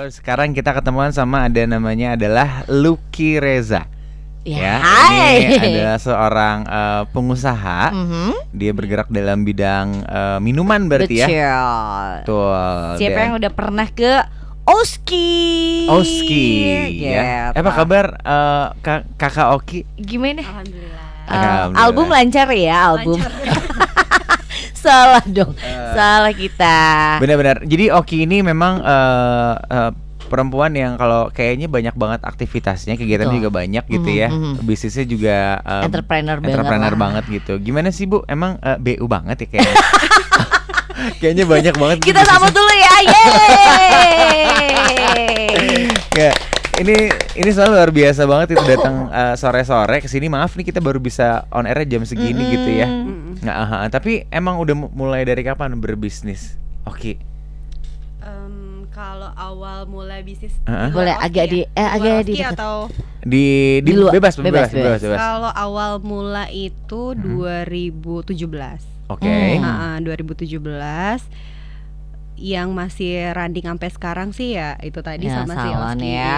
sekarang kita ketemuan sama ada namanya adalah Lucky Reza. Ya, Hai. ini adalah seorang pengusaha. Dia bergerak dalam bidang minuman berarti ya. Betul. Betul. Siapa Dan yang udah pernah ke Oski? ya. Gitu. Apa kabar Kakak Oki? Gimana? Alhamdulillah. Alhamdulillah. Album lancar ya, album. Salah dong, salah kita. Benar-benar. Jadi Oki ini memang perempuan yang kalau kayaknya banyak banget aktivitasnya, kegiatannya Betul. juga banyak gitu ya. Bisnisnya juga Entrepreneur entrepreneur banget banget gitu. Gimana sih Bu? Emang BU banget ya kayaknya? Kayaknya banyak banget. Kita sambut dulu ya, yeay. Ya, ini selalu luar biasa banget itu datang sore-sore ke sini. Maaf nih kita baru bisa on air jam segini gitu ya. Nah, tapi emang udah mulai dari kapan berbisnis? Oke. Kalau awal mulai bisnis Boleh agak di agak di dekat. atau Di luar. bebas. kalau awal mula itu 2017. Oke. 2017 yang masih running sampai sekarang sih ya itu tadi Ya, sama si salon Oski ya.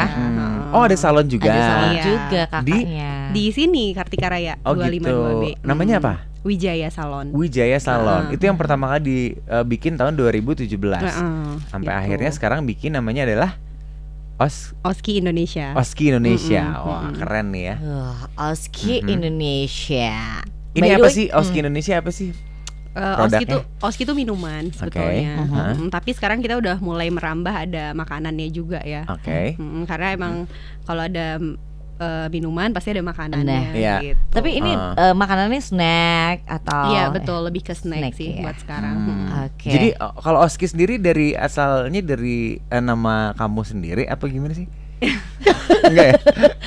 Oh, ada salon juga. Ada salon Iya. juga kakaknya. Di sini Kartika Raya Oh 252B. gitu. Namanya apa? Wijaya Salon. Wijaya Salon. Itu yang pertama kali dibikin tahun 2017. Sampai gitu. akhirnya sekarang bikin namanya adalah Oski Indonesia. Oski Indonesia. Wah, keren nih ya. Oski Indonesia. Ini By the apa way, sih Oski Indonesia apa sih? Oski itu minuman sebetulnya. Tapi sekarang kita udah mulai merambah ada makanannya juga ya. Oke. Karena emang kalau ada minuman pasti ada makanannya. Iya. Gitu. Tapi ini makanannya snack atau? Iya betul, lebih ke snack sih ya. buat sekarang. Oke. Jadi kalau Oski sendiri dari asalnya dari nama kamu sendiri apa gimana sih? Enggak ya?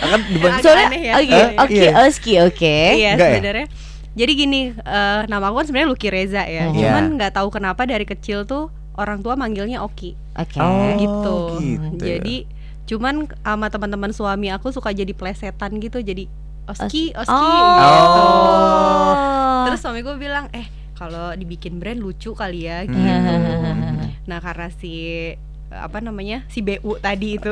Akan Agak soalnya aneh ya. oke, Iya. Oski, oke. Iya Enggak ya? sebenarnya. Jadi gini, nama aku kan sebenarnya Lucky Reza ya. Cuman nggak tahu kenapa dari kecil tuh orang tua manggilnya Oki. Oke. Gitu. gitu. Jadi cuman sama teman-teman suami aku suka jadi plesetan gitu. Jadi Oski Oh. gitu. Terus suami gue bilang, kalau dibikin brand lucu kali ya gitu. Nah karena si BU tadi itu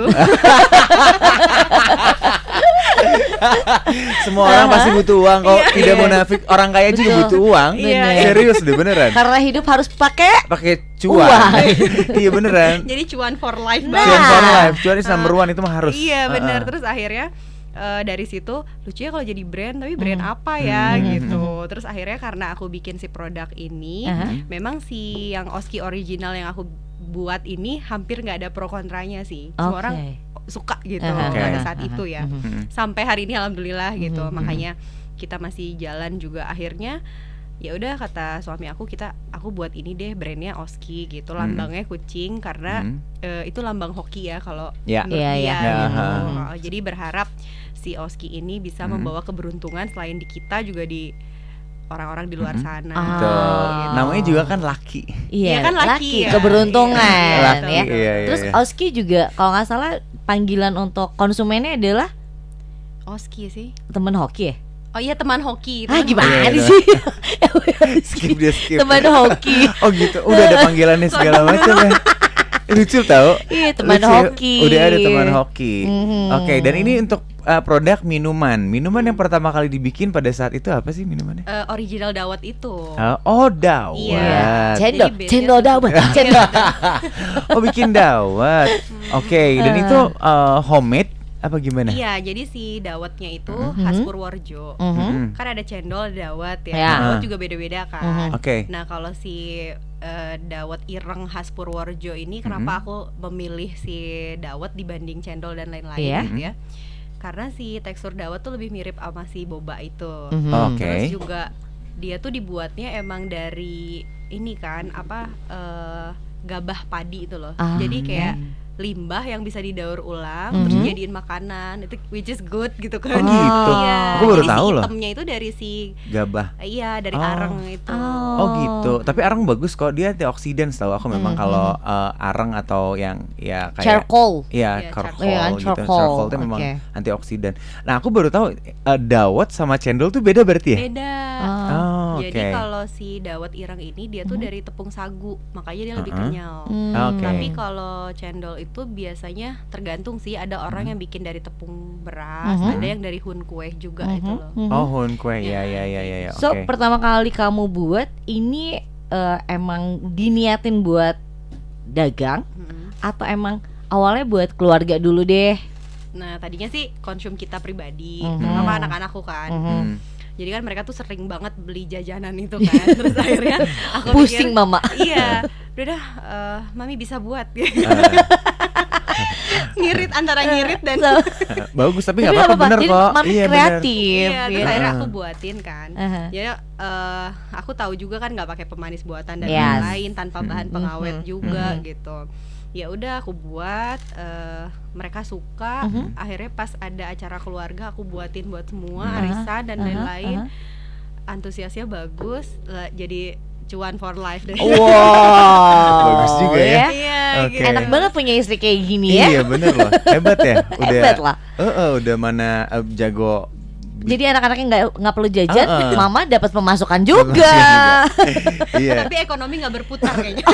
Semua orang pasti butuh uang kok. Tidak munafik, orang kaya juga Betul. butuh uang. Iya. Serius deh beneran. Karena hidup harus pakai Pakai cuan. Uang. Iya beneran. jadi cuan for life Nah. Cuan banget. for life, cuan is number one itu mah harus. Iya benar. Terus akhirnya dari situ lucu ya kalau jadi brand, tapi brand apa ya gitu. Terus akhirnya karena aku bikin si produk ini, memang si yang Oski original yang aku buat ini hampir nggak ada pro kontranya sih. Semua orang suka gitu pada saat itu ya. Sampai hari ini alhamdulillah gitu. Makanya kita masih jalan juga akhirnya. Ya udah kata suami aku aku buat ini deh brandnya Oski gitu, lambangnya kucing karena itu lambang hoki ya kalau Ya. menurut Iya, dia iya. gitu. Ya. Jadi berharap si Oski ini bisa membawa keberuntungan selain di kita juga di orang-orang di luar sana. Betul. Gitu. Namanya juga kan Lucky. Iya, Iya kan laki ya. keberuntungan Iya, Lucky, ya. iya, Terus iya. Oski juga kalau nggak salah panggilan untuk konsumennya adalah Oski sih. teman hoki ya? Oh iya teman hoki. Ah teman gimana Iya, sih? Skip dia skip. Teman hoki. Oh gitu. Udah ada panggilannya segala macam ya. Lucu tau. Iya, teman Lucu. hoki. Udah ada teman hoki. Mhm. Oke, dan ini untuk produk minuman. Minuman yang pertama kali dibikin pada saat itu apa sih minumannya? original dawet itu. Oh, dawet. Iya. Cendol, Jadi cendol base-nya dawet, cendol. Oh, bikin dawet. Oke, dan itu homemade apa gimana? Iya, jadi si dawetnya itu khas Purworejo. Kan ada cendol, ada dawet ya. Ya. Dawet juga beda-beda kan. Oke. Nah, kalau si dawet ireng khas Purworejo ini kenapa aku memilih si dawet dibanding cendol dan lain-lain Iya. gitu ya? Karena si tekstur dawet tuh lebih mirip sama si boba itu. Oke. Terus juga dia tuh dibuatnya emang dari ini kan gabah padi itu loh. Jadi kayak limbah yang bisa didaur ulang terus jadiin makanan itu which is good gitu kan. Oh, gitu. Iya. Aku baru Jadi tahu si loh. hitamnya itu dari si Gabah. iya dari areng itu. Oh gitu. Tapi areng bagus kok. Dia antioksidan setahu aku memang kalau areng atau yang ya kayak Charcoal. Iya, Iya, charcoal Iya kan, gitu. charcoal. Charcoal itu memang Oke. antioksidan. Nah, aku baru tahu dawet sama cendol tuh beda berarti ya? Beda. Oh, Jadi kalau si dawet ireng ini dia tuh dari tepung sagu, makanya dia lebih kenyal. Tapi kalau cendol itu biasanya tergantung sih, ada orang yang bikin dari tepung beras, ada yang dari hun kue juga itu loh. Oh, hun kue, ya. So pertama kali kamu buat ini emang diniatin buat dagang atau emang awalnya buat keluarga dulu deh? Nah tadinya sih konsum kita pribadi, sama anak-anakku kan. Jadi kan mereka tuh sering banget beli jajanan itu kan. Terus akhirnya aku pusing pikir, mama. Iya, udah dah, mami bisa buat. Ngirit antara ngirit dan bagus, tapi nggak apa-apa, bener kok. Iya, kreatif. Iya, terus akhirnya aku buatin kan. Jadi aku tahu juga kan nggak pakai pemanis buatan dan lain-lain, tanpa bahan pengawet juga gitu. Ya udah aku buat, mereka suka. Akhirnya pas ada acara keluarga aku buatin buat semua, arisan dan lain-lain. Antusiasnya bagus, jadi cuan for life deh. Wow, bagus juga ya. Iya, Oke. Enak banget punya istri kayak gini ya. Iya bener loh, hebat ya. Hebat lah. Udah mana jago. Jadi anak-anaknya nggak perlu jajan, mama dapat pemasukan juga. Iya. Tapi ekonomi nggak berputar kayaknya.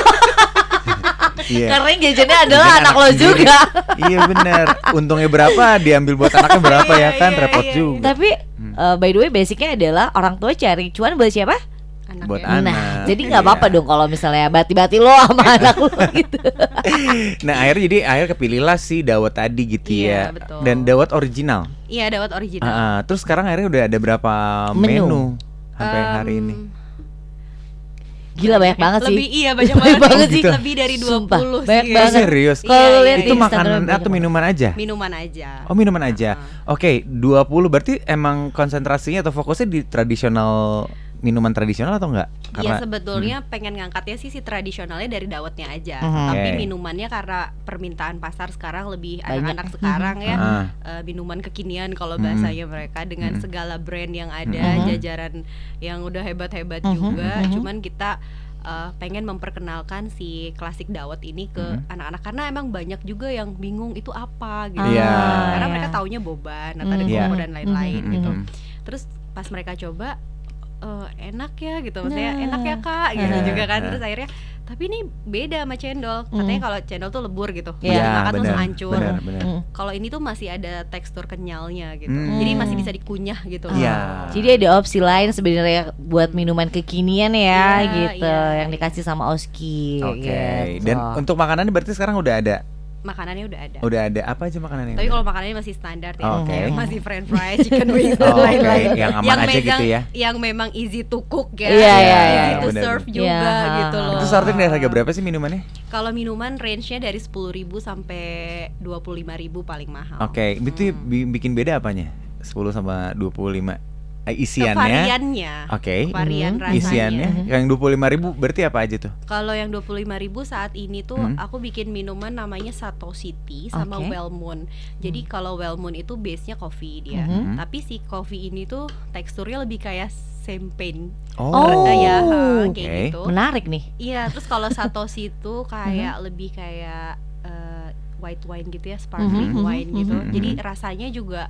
Karena yang jajannya adalah anak lo juga. Iya bener. Untungnya berapa diambil buat anaknya berapa ya kan, repot juga. Tapi by the way basicnya adalah orang tua cari cuan buat siapa? Buat ya. anak. Nah, jadi nggak apa-apa dong kalau misalnya bati-bati lo sama anak lo gitu. Nah akhirnya kepilihlah si dawet tadi gitu ya. Betul. Dan dawet original. Iya, dawet original. Terus sekarang akhirnya udah ada berapa menu sampai hari ini? Gila banyak banget sih. Lebih banyak banget sih. Lebih dari 20 Sumpah, sih. banyak banget. Serius? Kalau lihat itu di makanan Instagram atau minuman aja? Minuman aja. Oh minuman aja. Oke, 20 berarti emang konsentrasinya atau fokusnya di tradisional, minuman tradisional atau enggak? Iya sebetulnya pengen ngangkatnya sih si tradisionalnya dari dawetnya aja. Tapi minumannya karena permintaan pasar sekarang lebih anak-anak sekarang ya, minuman kekinian kalau bahasanya mereka, dengan segala brand yang ada, jajaran yang udah hebat-hebat juga. Cuman kita pengen memperkenalkan si klasik dawet ini ke anak-anak, karena emang banyak juga yang bingung itu apa gitu. Karena mereka taunya boban atau ada koko dan lain-lain gitu. Terus pas mereka coba, enak ya gitu, maksudnya enak ya kak gitu juga kan. Terus akhirnya tapi ini beda sama cendol, katanya kalau cendol tuh lebur gitu, makan tuh langsung hancur. Kalau ini tuh masih ada tekstur kenyalnya gitu, jadi masih bisa dikunyah gitu. Jadi ada opsi lain sebenarnya buat minuman kekinian ya gitu, yang dikasih sama Oski. Oke. Dan untuk makanannya berarti sekarang udah ada? Makanannya udah ada. Udah ada apa aja makanannya? Tapi kalau makanannya masih standar ya, masih french fries, chicken wings dan lain-lain. Yang aman aja gitu ya. Yang memang easy to cook ya. Easy to serve juga gitu loh. Itu starting dari harga berapa sih minumannya? Kalau minuman range-nya dari 10.000 sampai 25.000 paling mahal. Oke, itu bikin beda apanya? 10 sama 25. Isiannya, variannya, varian rasanya. Isiannya, yang 25.000 berarti apa aja tuh? Kalau yang 25.000 saat ini tuh aku bikin minuman namanya Sato City sama Well Moon. Jadi kalau Well Moon itu base-nya coffee dia, tapi si coffee ini tuh teksturnya lebih kayak champagne. Kayak gitu. Menarik nih. Iya, terus kalau Sato itu kayak lebih kayak white wine gitu ya, sparkling wine gitu. Jadi rasanya juga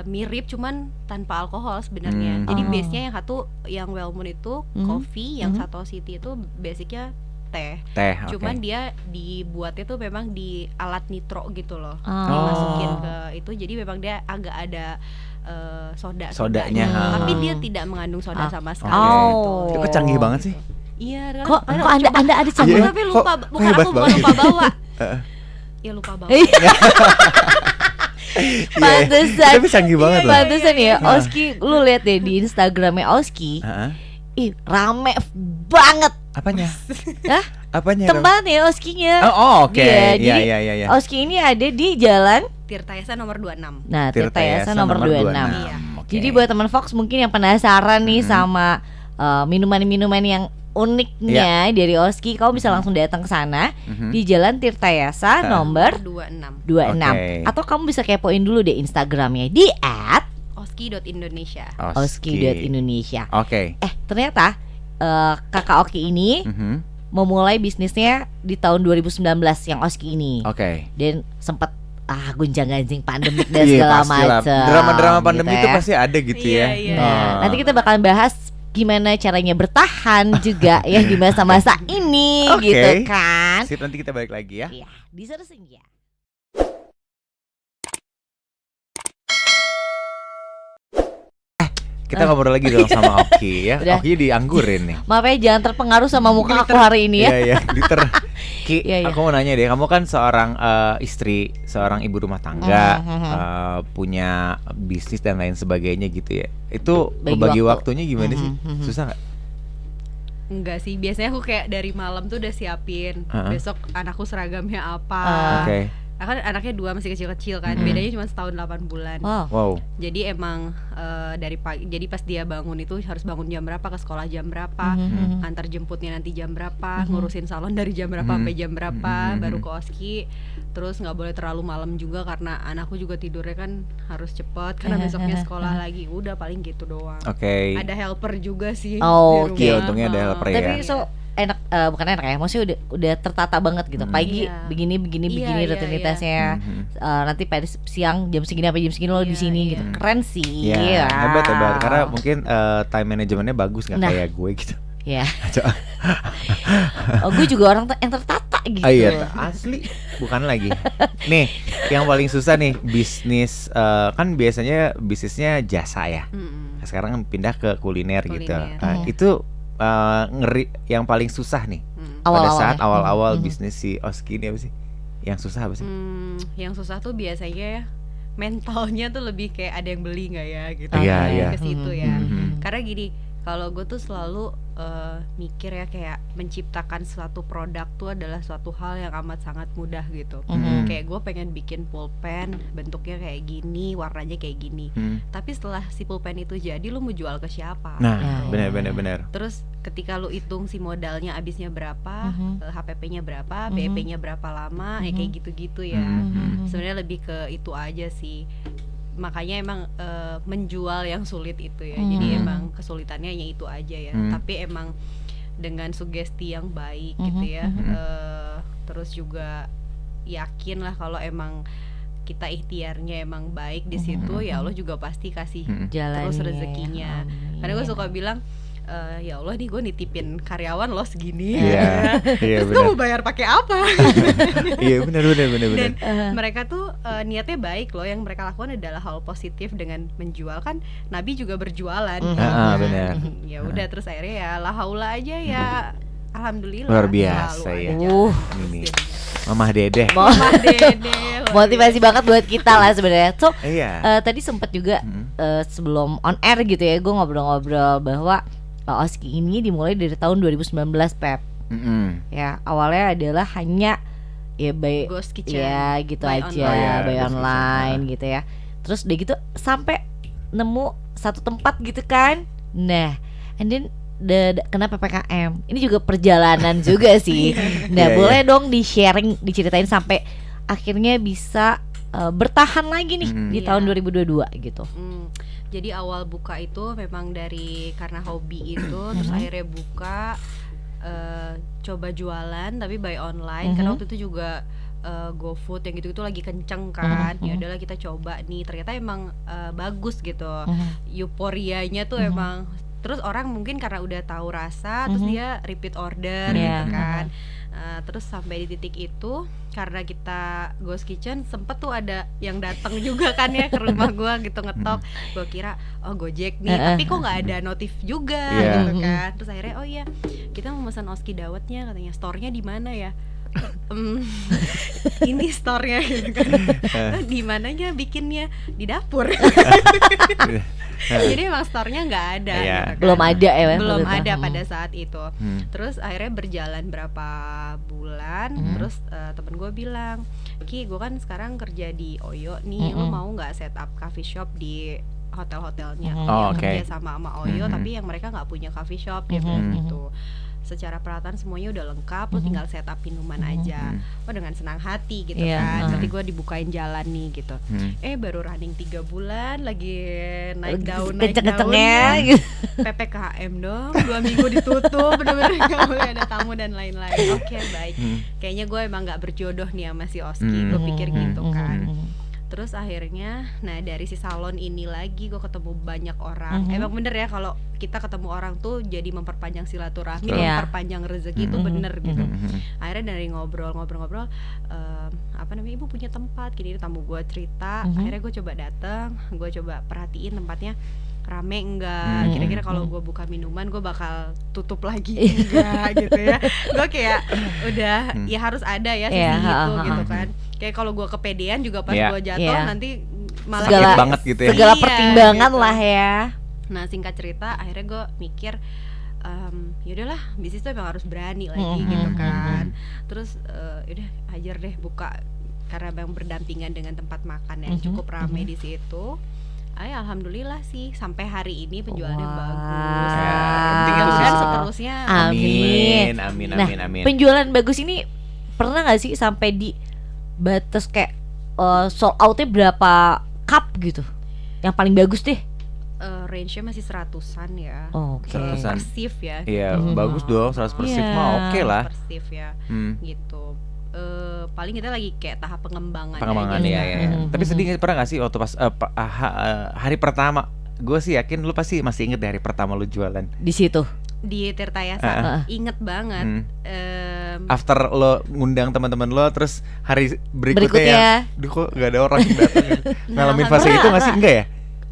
mirip cuman tanpa alkohol sebenarnya. Jadi base-nya yang satu yang Well Moon itu coffee, yang Sato City itu basicnya teh. Cuman dia dibuatnya tuh memang di alat nitro gitu loh. Dimasukin ke itu, jadi memang dia agak ada sodanya. Tapi dia tidak mengandung soda sama sekali gitu. Itu canggih banget sih. Iya, kok anda ada campuran? Tapi lupa, bukan aku bukan lupa bawa. Ya lupa bawa. Pantesan. Tapi canggih banget loh. Pantesan ya, Oski, lu lihat deh di Instagramnya Oski. Rame banget. Apanya? Hah? Apanya? Tempatnya Oskinya. Oke. Iya. Oski ini ada di Jalan Tirtayasa nomor 26. Nah, Tirtayasa nomor 26. Iya. Jadi buat teman Fox mungkin yang penasaran nih sama minuman-minuman yang uniknya dari Oski, kau bisa langsung datang ke sana di Jalan Tirtayasa nomor 26. Atau kamu bisa kepoin dulu deh Instagramnya di @oski.indonesia. Oski.indonesia. Oke. Ternyata kakak Oki ini memulai bisnisnya di tahun 2019 yang Oski ini. Dan sempat gunjang-ganjing pandemik dan segala macam. Drama-drama pandemi gitu itu pasti ada gitu ya. Nah, nanti kita bakalan bahas gimana caranya bertahan juga ya di masa-masa ini gitu kan. Sip, nanti kita balik lagi ya. Iya, di Senja. Kita ngobrol lagi dong sama Oki ya. Udah. Oki dianggurin nih. Maaf ya, jangan terpengaruh sama muka aku hari ini ya. Iya, glitter. Ki, Iya, iya. aku mau nanya deh, kamu kan seorang istri, seorang ibu rumah tangga, punya bisnis dan lain sebagainya gitu ya. Itu bagi waktunya gimana sih? Susah nggak? Enggak sih, biasanya aku kayak dari malam tuh udah siapin besok anakku seragamnya apa. Oke. Kan anaknya 2 masih kecil-kecil kan, bedanya cuma setahun 8 bulan. Wow. Jadi emang dari pagi, jadi pas dia bangun itu harus bangun jam berapa, ke sekolah jam berapa, antar jemputnya nanti jam berapa, ngurusin salon dari jam berapa sampai jam berapa, baru ke Oski. Terus nggak boleh terlalu malam juga karena anakku juga tidurnya kan harus cepet karena besoknya sekolah lagi. Udah paling gitu doang. Oke. Ada helper juga sih. Oke. Untungnya ada helper ya. Tapi enak, bukan enak ya, maksudnya udah tertata banget gitu. Pagi begini rutinitasnya. Nanti pada siang jam segini sampai jam segini lo di sini gitu. Keren sih. Iya. Hebat. Karena mungkin time manajemennya bagus nggak kayak gue gitu. Ya. Gue juga orang yang tertata gitu. Iya, asli. Bukan lagi. Nih, yang paling susah nih bisnis, kan biasanya bisnisnya jasa ya. Sekarang pindah ke kuliner. Gitu. Itu ngeri, yang paling susah nih pada saat awal-awal bisnis si Oski ini apa sih? Yang susah apa sih? Yang susah tuh biasanya ya mentalnya tuh lebih kayak ada yang beli nggak ya gitu. Iya. Ke situ ya. Karena gini, kalau gue tuh selalu mikir ya kayak menciptakan suatu produk tuh adalah suatu hal yang amat sangat mudah gitu. Kayak gue pengen bikin pulpen bentuknya kayak gini, warnanya kayak gini. Tapi setelah si pulpen itu jadi, lu mau jual ke siapa? Nah, benar. Terus ketika lu hitung si modalnya habisnya berapa, HPP-nya berapa, BP-nya berapa lama, ya kayak gitu-gitu ya. Sebenarnya lebih ke itu aja sih. Makanya emang menjual yang sulit itu ya. Jadi emang kesulitannya hanya itu aja ya. Tapi emang dengan sugesti yang baik gitu ya. Terus juga yakin lah kalau emang kita ikhtiarnya emang baik di situ, ya Allah juga pasti kasih terus rezekinya. Karena gue suka bilang, ya Allah nih gue nitipin karyawan lo segini, terus gue mau bayar pakai apa? Iya benar. Dan mereka tuh niatnya baik loh, yang mereka lakukan adalah hal positif dengan menjual. Kan Nabi juga berjualan. Benar. Ya udah, terus akhirnya ya la haula aja ya, alhamdulillah. Luar biasa ya. Ini Mamah Dede. Motivasi banget buat kita lah sebenarnya. So tadi sempat juga sebelum on air gitu ya, gue ngobrol-ngobrol bahwa Oski ini dimulai dari tahun 2019, Pep. Ya awalnya adalah hanya ya by Ghost Kitchen, ya gitu aja, by online gitu ya. Terus udah gitu sampai nemu satu tempat gitu kan. Nah, and then kena PPKM. Ini juga perjalanan juga sih. Nah, boleh dong di-sharing, diceritain sampai akhirnya bisa bertahan lagi nih di tahun 2022 gitu. Jadi awal buka itu memang karena hobi itu, terus akhirnya buka, coba jualan tapi by online. Karena waktu itu juga GoFood yang gitu-gitu lagi kenceng kan. Ya udahlah kita coba nih, ternyata emang bagus gitu. Euforianya tuh emang, terus orang mungkin karena udah tahu rasa, terus dia repeat order gitu kan. Terus sampai di titik itu, karena kita Ghost Kitchen sempet tuh ada yang datang juga kan ya ke rumah gue gitu, ngetok. Gue kira Gojek nih, tapi kok nggak ada notif juga gitu kan. Terus akhirnya oh iya, kita mau pesan Oski dawetnya, katanya store-nya di mana ya? Ini store-nya gitu kan. Di mananya bikinnya? Di dapur. Jadi emang store-nya nggak ada gitu kan. Belum ada ya? Belum ada pada saat itu. Terus akhirnya berjalan berapa bulan, terus temen gue bilang, Ki, gue kan sekarang kerja di Oyo nih, lo mau nggak set up coffee shop di hotel-hotelnya yang kerja sama Oyo, tapi yang mereka nggak punya coffee shop, dia bilang gitu. Secara peralatan semuanya udah lengkap, lo tinggal set up minuman aja. Dengan senang hati gitu kan. Nanti gue dibukain jalan nih gitu. Baru running 3 bulan, lagi naik daun kenceng-kencengnya PPKM dong, 2 minggu ditutup, bener-bener gak boleh ada tamu dan lain-lain. Oke, baik. Kayaknya gue emang gak berjodoh nih sama si Oski, gue pikir gitu kan. Terus akhirnya, nah dari si salon ini lagi gue ketemu banyak orang. Emang bener ya, kalau kita ketemu orang tuh jadi memperpanjang silaturahmi, Iya. memperpanjang rezeki itu bener gitu. Akhirnya dari ngobrol-ngobrol, ibu punya tempat, gini tamu gue cerita, akhirnya gue coba datang, gue coba perhatiin tempatnya rame enggak, kira-kira kalau gue buka minuman gue bakal tutup lagi enggak gitu ya. Gue kayak udah ya harus ada ya sisi itu gitu kan. Kayak kalau gue kepedean juga pas gue jatuh nanti malah sakit banget gitu ya. Segala pertimbangan gitu lah ya. Nah singkat cerita akhirnya gue mikir yaudahlah bisnis tuh emang harus berani lagi gitu kan. Terus yaudah hajar deh buka, karena memang berdampingan dengan tempat makan yang cukup rame di situ. Alhamdulillah sih sampai hari ini penjualannya bagus. Mudah-mudahan seterusnya. Amin. Nah, penjualan bagus ini pernah nggak sih sampai di batas kayak sold outnya berapa cup gitu? Yang paling bagus deh. Range-nya masih 100-an ya. Oke. 100-an. Persif ya. Iya, bagus dong 100 persif mah oke lah. Persif ya. Gitu. Paling kita lagi kayak tahap pengembangan ya. Tapi sedih pernah gak sih waktu pas hari pertama? Gue sih yakin lu pasti masih inget hari pertama lu jualan di situ di Tirta Yasa. Inget banget. After lo ngundang teman-teman lo, terus hari berikutnya yang, kok gak ada orang yang datang. Ngalamin fase itu gak sih? Enggak ya?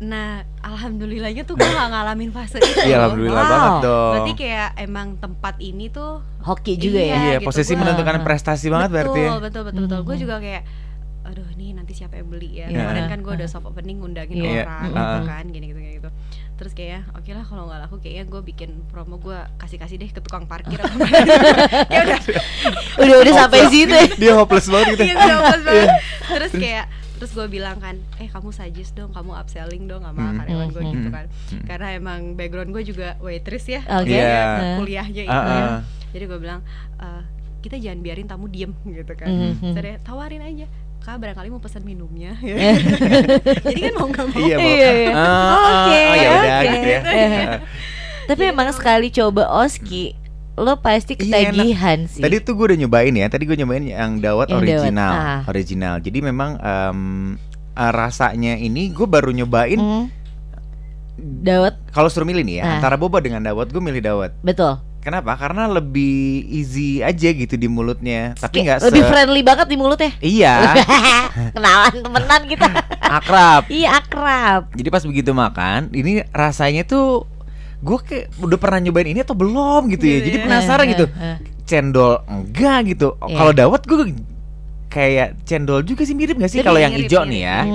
Nah, alhamdulillahnya tuh gue gak ngalamin fase itu. Iya, alhamdulillah banget dong. Berarti kayak emang tempat ini tuh hoki juga ya. Iya, gitu. Posisi menentukan prestasi banget berarti ya. Betul. Gue juga kayak aduh nih nanti siapa yang beli ya. Kemarin kan gue udah soft opening ngundangin orang gitu kan, gini-gitu. Terus kayak oke lah kalau nggak laku kayaknya gue bikin promo, gue kasih deh ke tukang parkir apa kayak udah sampai situ ya. Dia hopeless banget gitu. Iya, hopeless banget. Terus gue bilang kan, kamu suggest dong, kamu upselling dong sama karyawan gue gitu kan. Karena emang background gue juga waitress ya, kuliahnya itu ya. Jadi gue bilang kita jangan biarin tamu diem gitu kan. Saya tawarin aja, Kak barangkali mau pesan minumnya. Jadi kan mau nggak mau. Iya. Oke. Gitu ya. Tapi emang sekali coba Oski, lo pasti ketagihan sih. Tadi tuh gue udah nyobain ya. Tadi gue nyobain yang dawet original. Jadi memang rasanya ini gue baru nyobain dawet. Kalau suruh milih nih ya, antara boba dengan dawet, gue milih dawet. Betul. Kenapa? Karena lebih easy aja gitu di mulutnya. Tapi nggak lebih friendly banget di mulutnya. Iya. Kenalan temenan kita. Akrab. Iya akrab. Jadi pas begitu makan, ini rasanya tuh gue kayak udah pernah nyobain ini atau belum gitu ya. Jadi penasaran gitu. Cendol enggak gitu. Kalau dawet gue kayak cendol juga sih, mirip gak sih kalau yang hijau nih ya?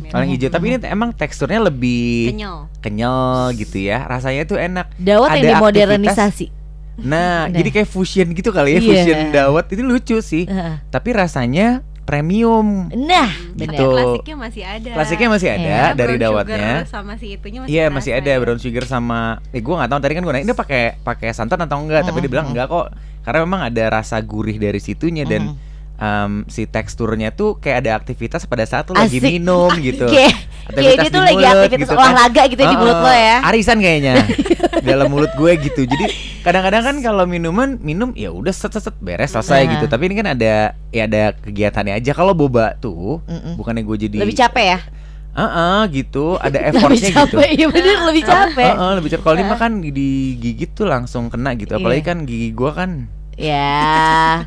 Kalau yang hijau, tapi ini emang teksturnya lebih kenyal gitu ya. Rasanya tuh enak. Dawet yang dimodernisasi. Nah, jadi kayak fusion gitu kali ya, fusion dawet itu lucu sih. Tapi rasanya premium. Nah, gitu. Klasiknya masih ada. Dari dawetnya. Sama si itunya masih. Iya, masih ada brown sugar sama gue nggak tahu tadi kan gue nanya ini pakai santan atau enggak, tapi dia bilang enggak kok. Karena memang ada rasa gurih dari situnya dan si teksturnya tuh kayak ada aktivitas pada saat lo lagi minum gitu. Kayak dia tuh lagi aktivitas gitu olahraga gitu di mulut lo ya. Arisan kayaknya dalam mulut gue gitu. Jadi kadang-kadang kan kalau minum ya udah set beres selesai gitu. Tapi ini kan ada kegiatannya aja. Kalau boba tuh bukannya gue jadi lebih capek ya. Gitu ada effortnya gitu. Iya bener lebih capek. Lebih capek. Kalau ini mah kan digigit tuh langsung kena gitu. Apalagi kan gigi gue kan. Ya.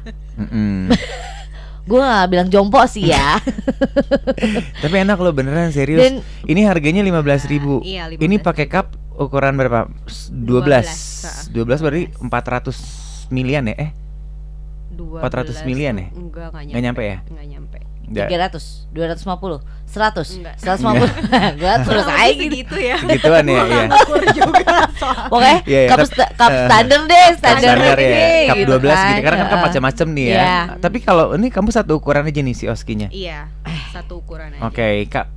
Gue gak bilang jompo sih ya. Tapi enak loh beneran serius. Dan ini harganya 15.000. Iya, 15. Ini pakai cup ukuran berapa? 12 berarti 400 milian ya? 400 milian ya? Enggak nyampe ya? Enggak nyampe. 300, 250, 100, enggak. 150. Gue terus aja gitu ya. Gituan ya, iya. Pokoknya cup standar deh, standar ya. Cup gitu 12 kan. gitu. Karena kan macam-macam nih ya. Tapi kalau ini kamu satu ukuran aja nih si Oskinya. Iya, satu ukuran aja. Oke, Kak.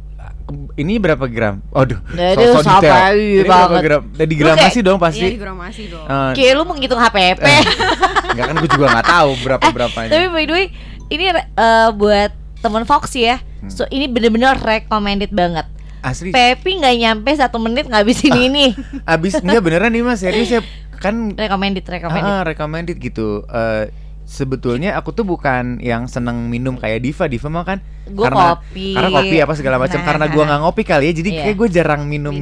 Ini berapa gram? Aduh, so detail. Ini berapa gram? Digramasi dong pasti. Iya, digramasi dong. Kayak lu menghitung HPP. Enggak kan gue juga enggak tahu berapa-berapanya. Tapi by the way, ini buat teman Foxy ya. So ini bener-bener recommended banget. Asli. Pepi nggak nyampe 1 menit ngabisin ini. Abis enggak beneran nih mas, serius ya kan. Recommended. Recommended gitu. sebetulnya aku tuh bukan yang seneng minum kayak Diva mah kan Gua kopi. karena kopi apa segala macam. Karena gua nggak ngopi kali ya, jadi Iya. kayak gue jarang minum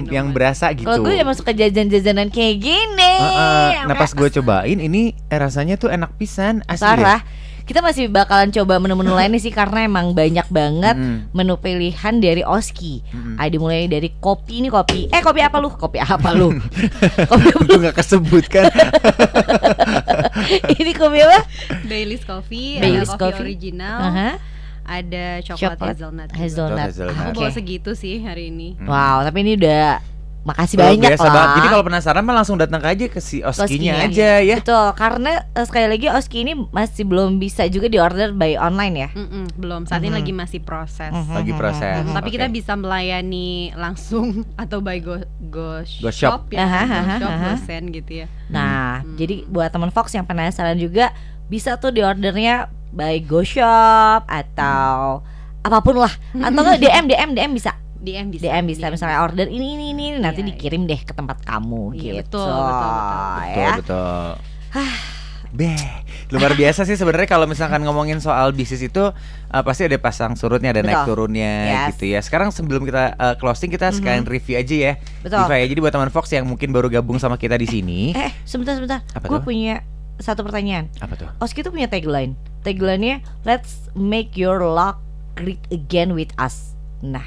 yang berasa gitu. Kalau gue ya masuk ke jajan-jajanan kayak gini. Nah pas gue cobain ini rasanya tuh enak pisan asli. Parah. Kita masih bakalan coba menu-menu lainnya sih, karena emang banyak banget menu pilihan dari Oski. Ada mulai dari kopi nih, kopi apa lu? Kopi apa lu? Kopi apa lu? Itu nggak kesebut kan? Ini kopi apa? Baileys Coffee, Baileys ada kopi Coffee. original, Aha. ada coklat hazelnut. Hazelnut. Hazelnut. Aku Oke. bawa segitu sih hari ini. Wow, tapi ini udah makasih Luar banyak biasa lah. banget. Jadi kalau penasaran mah langsung datang aja ke si Oskinya Oskinya. aja ya. Betul, karena sekali lagi Oski ini masih belum bisa juga diorder by online ya. Belum, saat ini lagi masih proses. Lagi proses. Tapi Oke. kita bisa melayani langsung atau by go Go shop. ya, Aha, go shop, aha. go send gitu ya. Nah, jadi buat teman Fox yang penasaran juga bisa tuh diordernya by GoShop atau apapun lah, atau nggak DM bisa. DM bisa misalnya order ini nanti Iya, dikirim deh ke tempat kamu Iya, gitu. betul. Ya. Betul. Luar biasa sih sebenarnya kalau misalkan ngomongin soal bisnis itu pasti ada pasang surutnya, ada naik Betul. turunnya Yes. gitu ya. Sekarang sebelum kita closing kita sekalian review aja ya. Betul. Diva ya. Jadi buat teman Fox yang mungkin baru gabung sama kita di sini, Sebentar. Apa Gue tuh? punya satu pertanyaan. apa tuh? Oski tuh punya tagline. Tagline-nya let's make your luck great again with us. Nah,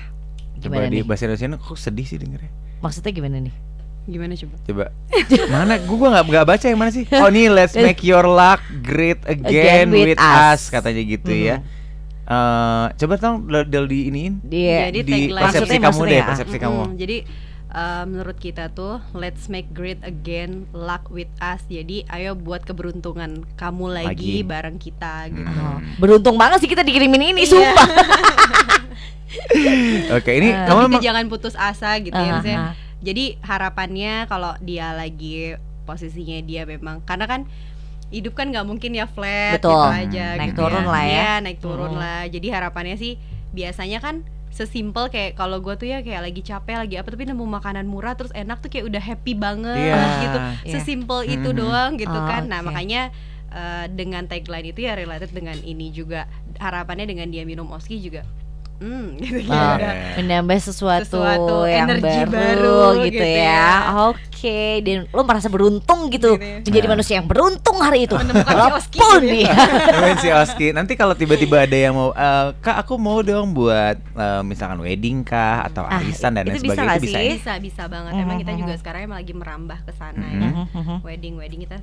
Coba gimana di nih? bahasa Indonesia kok sedih sih dengernya. Maksudnya gimana nih? Gimana coba? Coba. Mana? Gua nggak baca yang mana sih? Oh, nih let's make your luck great again with us katanya gitu ya. Coba dong di iniin. Dia Jadi Di tagline persepsi Maksudnya- kamu deh, maksudnya, persepsi kamu. Jadi menurut kita tuh let's make great again luck with us. Jadi ayo buat keberuntungan kamu lagi Lagi. bareng kita gitu. beruntung banget sih kita dikirimin ini, Iya. sumpah. Oke, ini Tapi kamu kita emang jangan putus asa gitu ya maksudnya. Ah. Jadi harapannya kalau dia lagi posisinya dia memang karena kan hidup kan nggak mungkin ya flat Betul. gitu aja Naik gitu turun ya. lah ya. Iya, naik turun lah. Jadi harapannya sih biasanya kan sesimpel kayak kalau gue tuh ya kayak lagi capek lagi apa tapi nemu makanan murah terus enak tuh kayak udah happy banget Iya. gitu. Iya. Sesimpel itu doang gitu Oh, kan. Nah, oke. makanya dengan tagline itu ya related dengan ini juga. Harapannya dengan dia minum Oski juga gitu Oh, ya. menambah sesuatu yang energi baru gitu gitu ya. ya. Oke, dan lo merasa beruntung gitu, Gitu ya. menjadi manusia yang beruntung hari itu. Menemukan si Oski Walaupun gitu ya. dia Nemuin si Oski. Nanti kalau tiba-tiba ada yang mau Kak aku mau dong buat misalkan wedding kah atau arisan dan lain itu bisa sebagainya nggak itu bisa sih? ya? Bisa banget. Emang kita juga sekarang emang lagi merambah ke sana ya. Wedding kita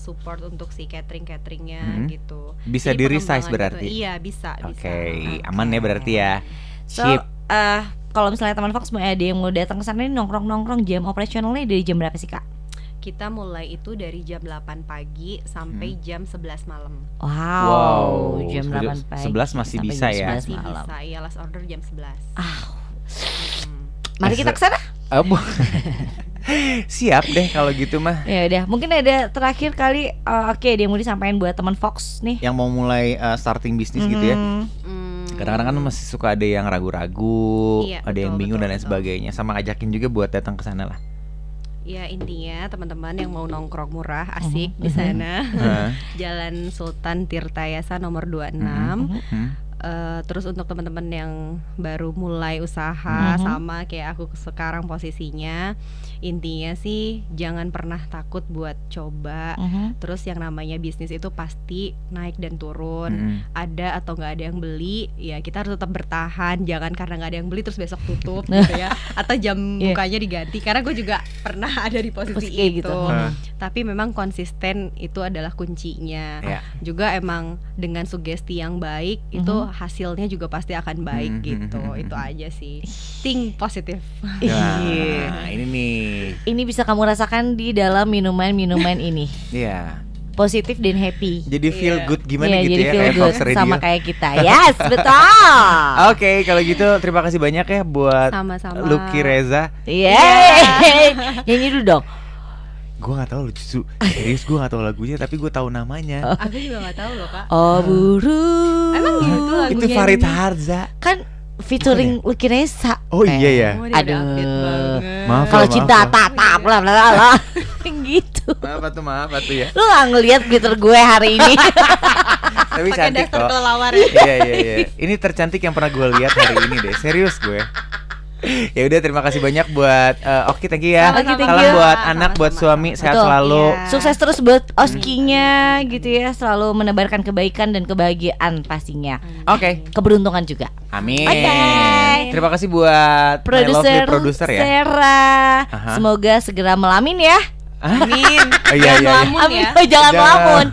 support untuk si cateringnya gitu. Bisa Jadi di resize pengembangan berarti? gitu. Iya, bisa. Oke, aman ya berarti ya. So, Sip. kalau misalnya teman Fox mau ada yang mau datang ke sana, ini nongkrong jam operasionalnya dari jam berapa sih, Kak? Kita mulai itu dari jam 8 pagi sampai jam 11 malam. Wow, jam 8 pagi 11 masih sampai bisa jam ya? 11 Masih malam. bisa. Iya, last order jam 11. Mari kita ke sana. Siap deh kalau gitu mah. Ya udah, mungkin ada terakhir kali oke, dia mau disampaikan buat teman Fox nih. Yang mau mulai starting bisnis gitu ya. Hmm. Kadang-kadang kan masih suka ada yang ragu-ragu, Iya, ada yang betul, bingung dan lain betul. sebagainya. Sama ajakin juga buat datang ke sana lah. Ya intinya teman-teman yang mau nongkrong murah asik di sana. Jalan Sultan Tirtayasa nomor 26. Terus untuk teman-teman yang baru mulai usaha sama kayak aku sekarang posisinya, intinya sih jangan pernah takut buat coba. Terus yang namanya bisnis itu pasti naik dan turun. Ada atau nggak ada yang beli, ya kita harus tetap bertahan. Jangan karena nggak ada yang beli terus besok tutup gitu ya. Atau jam bukanya diganti. Karena gue juga pernah ada di posisi Kayak itu. gitu. Tapi memang konsisten itu adalah kuncinya. Ya. Juga emang dengan sugesti yang baik itu hasilnya juga pasti akan baik gitu. Itu aja sih. Think positif. Nah, ini nih. Ini bisa kamu rasakan di dalam minuman-minuman ini. Iya. Positif dan happy. Jadi feel Iya. good gimana Iya, gitu jadi ya feel kayak good Fox Radio. sama kayak kita. Yes, betul. Oke, kalau gitu terima kasih banyak ya buat Sama-sama. Lucky Reza. Yeay. Nyanyi dulu dong. Gue nggak tahu lucu, serius gue nggak tahu lagunya tapi gue tahu namanya. Aku juga gak tahu loh kak. Oh burung. Emang gitu lagunya? Itu Farid ini? Harza. Kan featuring Lucky Reza. Oh iya ya. Oh, dia udah Aduh. update banget. Maaf Kalau maaf cinta loh. tatap lah lah lah. gitu. Maaf tuh ya. Lu gak ngeliat glitter gue hari ini. Tapi Pakai cantik daster kok. kelelawar ya. Iya. Ini tercantik yang pernah gue lihat hari ini deh. Serius gue. Ya udah, terima kasih banyak buat Oki, thank you ya. Thank you. Salam buat Sama-sama. anak, buat suami, sehat Betul. selalu. Iya. Sukses terus buat Oskinya gitu ya, selalu menebarkan kebaikan dan kebahagiaan pastinya. Oke. Keberuntungan juga. Amin. Oke. Terima kasih buat my lovely producer ya. Sarah. Aha. Semoga segera melamin ya. Amin. Oh, iya. Melamun Amin. ya. Oh, jangan Jangan. melamun.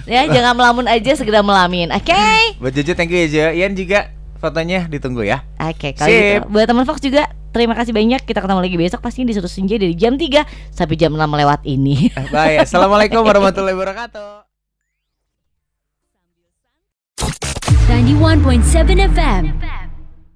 Ya, jangan melamun aja, segera melamin. Oke. Buat Jojo, thank you ya Jo. Ian juga fotonya ditunggu ya. Oke, kalau Sip. gitu. Buat teman Fox juga terima kasih banyak. Kita ketemu lagi besok pastinya di Suruh Senja dari jam 3 sampai jam 6 lewat ini. Bye. Assalamualaikum warahmatullahi wabarakatuh. 91.7 FM.